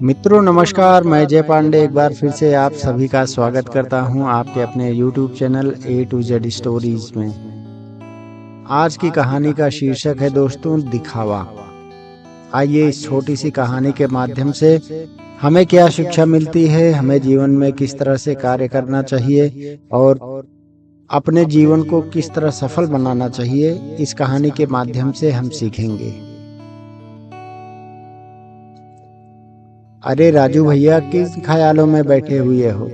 मित्रों नमस्कार, मैं जय पांडे एक बार फिर से आप सभी का स्वागत करता हूं आपके अपने YouTube channel A to Z stories में। आज की कहानी का शीर्षक है दोस्तों दिखावा। आइए इस छोटी सी कहानी के माध्यम से हमें क्या शिक्षा मिलती है, हमें जीवन में किस तरह से कार्य करना चाहिए और अपने जीवन को किस तरह सफल बनाना चाहिए, इस कहानी के माध्यम से हम सीखेंगे। अरे राजू भैया, किस ख्यालों में बैठे हुए हो?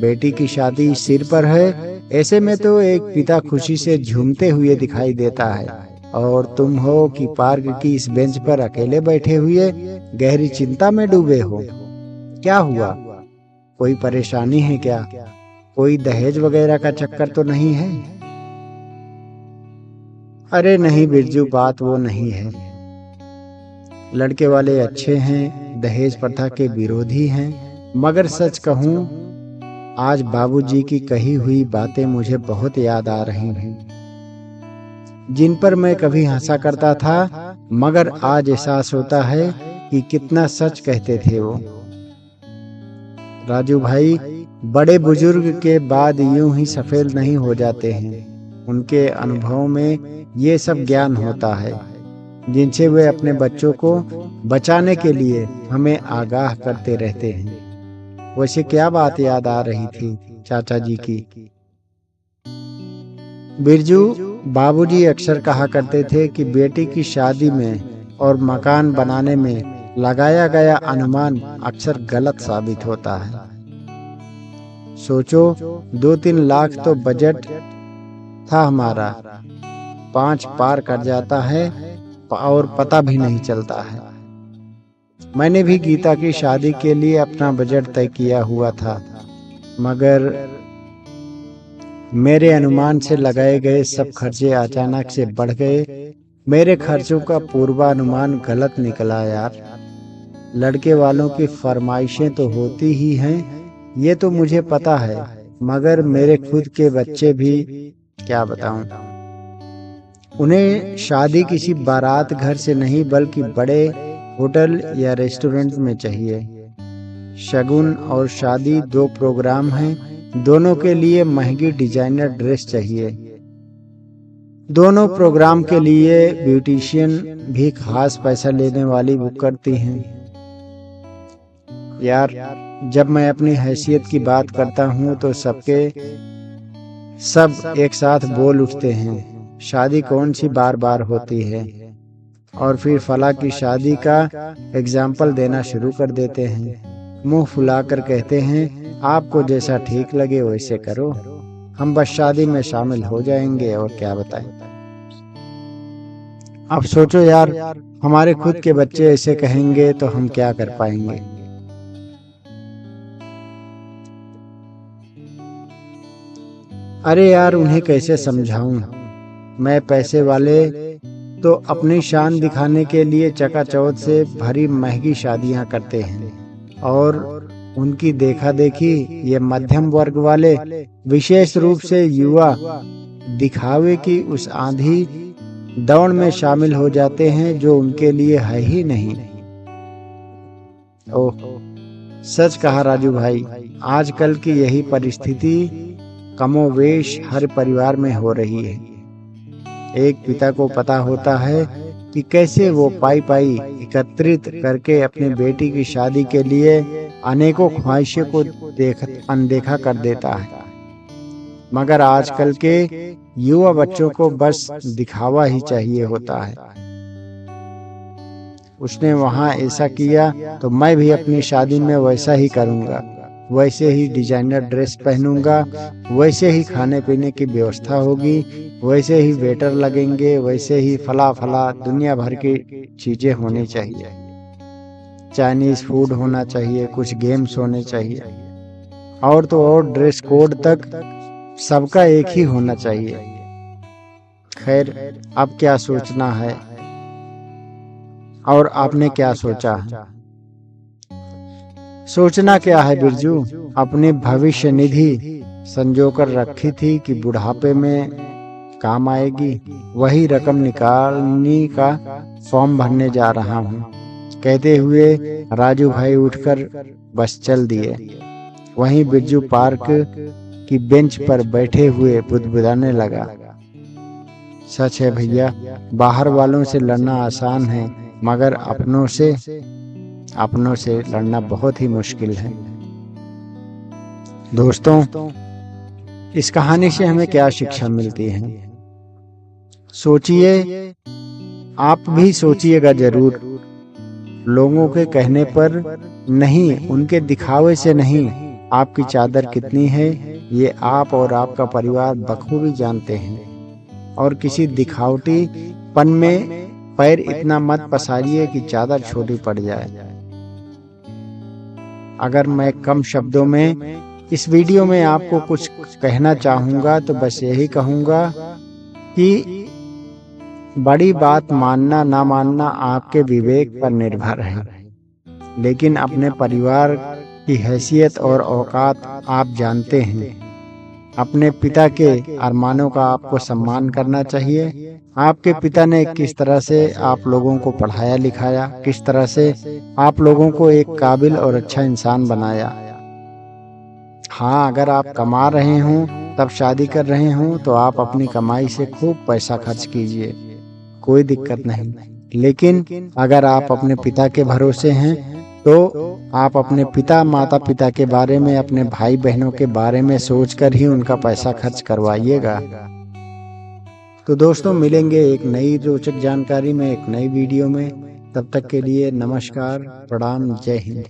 बेटी की शादी सिर पर है, ऐसे में तो एक पिता खुशी से झूमते हुए दिखाई देता है और तुम हो कि पार्क की इस बेंच पर अकेले बैठे हुए गहरी चिंता में डूबे हो। क्या हुआ? कोई परेशानी है क्या? कोई दहेज वगैरह का चक्कर तो नहीं है? अरे नहीं बिरजू, बात वो नहीं है। लड़के वाले अच्छे हैं, दहेज प्रथा के विरोधी हैं, मगर सच कहूं आज बाबूजी की कही हुई बातें मुझे बहुत याद आ रही हैं, जिन पर मैं कभी हंसा करता था, मगर आज एहसास होता है कि कितना सच कहते थे वो। राजू भाई, बड़े बुजुर्ग के बाद यूं ही सफेद नहीं हो जाते हैं, उनके अनुभव में ये सब ज्ञान होता है जिनसे वे अपने बच्चों को बचाने के लिए हमें आगाह करते रहते हैं। वैसे क्या बात याद आ रही थी चाचा जी की? बिरजू, बाबूजी अक्सर कहा करते थे कि बेटी की शादी में और मकान बनाने में लगाया गया अनुमान अक्सर गलत साबित होता है। सोचो, 2-3 लाख तो बजट था हमारा, 5 पार कर जाता है और पता भी नहीं चलता है। मैंने भी गीता की शादी के लिए अपना बजट तय किया हुआ था, मगर मेरे अनुमान से लगाए गए सब खर्चे अचानक से बढ़ गए। मेरे खर्चों का पूर्वानुमान गलत निकला यार। लड़के वालों की फरमाइशें तो होती ही हैं, ये तो मुझे पता है, मगर मेरे खुद के बच्चे भी, क्या बताऊं, उन्हें शादी किसी बारात घर से नहीं बल्कि बड़े होटल या रेस्टोरेंट में चाहिए। शगुन और शादी 2 प्रोग्राम हैं, दोनों के लिए महंगी डिजाइनर ड्रेस चाहिए। दोनों प्रोग्राम के लिए ब्यूटिशियन भी खास पैसा लेने वाली बुक करती हैं। यार, जब मैं अपनी हैसियत की बात करता हूँ तो सब एक साथ बोल उठते हैं, शादी कौन सी बार बार होती है, और फिर फला की शादी का एग्जाम्पल देना शुरू कर देते हैं। मुंह फुलाकर कहते हैं, आपको जैसा ठीक लगे वैसे करो, हम बस शादी में शामिल हो जाएंगे और क्या बताएं। अब सोचो यार, हमारे खुद के बच्चे ऐसे कहेंगे तो हम क्या कर पाएंगे। अरे यार, उन्हें कैसे समझाऊं? मैं पैसे वाले तो अपनी शान दिखाने के लिए चकाचौंध से भरी महंगी शादियां करते हैं, और उनकी देखा देखी ये मध्यम वर्ग वाले, विशेष रूप से युवा, दिखावे की उस आंधी दौड़ में शामिल हो जाते हैं जो उनके लिए है ही नहीं। ओह, सच कहा राजू भाई, आजकल की यही परिस्थिति कमोवेश हर परिवार में हो रही है। एक पिता को पता होता है कि कैसे वो पाई एकत्रित करके अपनी बेटी की शादी के लिए अनेकों ख्वाहिशों को अनदेखा कर देता है, मगर आजकल के युवा बच्चों को बस दिखावा ही चाहिए होता है। उसने वहां ऐसा किया तो मैं भी अपनी शादी में वैसा ही करूंगा, वैसे ही डिजाइनर ड्रेस पहनूंगा, वैसे ही खाने पीने की व्यवस्था होगी, वैसे ही वेटर लगेंगे, वैसे ही फला फला दुनिया भर की चीजें होनी चाहिए। चाइनीज फूड होना चाहिए, कुछ गेम्स होने चाहिए, और तो और ड्रेस कोड तक सबका एक ही होना चाहिए। खैर, अब क्या सोचना है, और आपने क्या सोचा है? सोचना क्या है बिरजू, अपनी भविष्य निधि संजोकर रखी थी कि बुढ़ापे में काम आएगी, वही रकम निकालने का फॉर्म भरने जा रहा हूँ। कहते हुए राजू भाई उठकर बस चल दिए। वहीं बिरजू पार्क की बेंच पर बैठे हुए बुदबुदाने लगा। सच है भैया, बाहर वालों से लड़ना आसान है, मगर अपनों से लड़ना बहुत ही मुश्किल है। दोस्तों, इस कहानी से हमें क्या शिक्षा मिलती है? सोचिए, आप भी सोचिएगा जरूर। लोगों के कहने पर नहीं, उनके दिखावे से नहीं, आपकी चादर कितनी है ये आप और आपका परिवार बखूबी जानते हैं। और किसी दिखावटी पन में पैर इतना मत पसारिए कि चादर छोटी पड़ जाए। अगर मैं कम शब्दों में इस वीडियो में आपको कुछ कहना चाहूंगा तो बस यही कहूंगा कि बड़ी बात मानना ना मानना आपके विवेक पर निर्भर है, लेकिन अपने परिवार की हैसियत और औकात आप जानते हैं। अपने पिता के अरमानों का आपको सम्मान करना चाहिए। आपके पिता ने किस तरह से आप लोगों को पढ़ाया लिखाया, किस तरह से आप लोगों को एक काबिल और अच्छा इंसान बनाया। हाँ, अगर आप कमा रहे हों, तब शादी कर रहे हों, तो आप अपनी कमाई से खूब पैसा खर्च कीजिए, कोई दिक्कत नहीं। लेकिन अगर आप अपने पिता के भरोसे हैं, तो आप अपने पिता माता पिता के बारे में, अपने भाई बहनों के बारे में सोचकर ही उनका पैसा खर्च करवाइएगा। तो दोस्तों, मिलेंगे एक नई रोचक जानकारी में, एक नई वीडियो में। तब तक के लिए नमस्कार, प्रणाम, जय हिंद।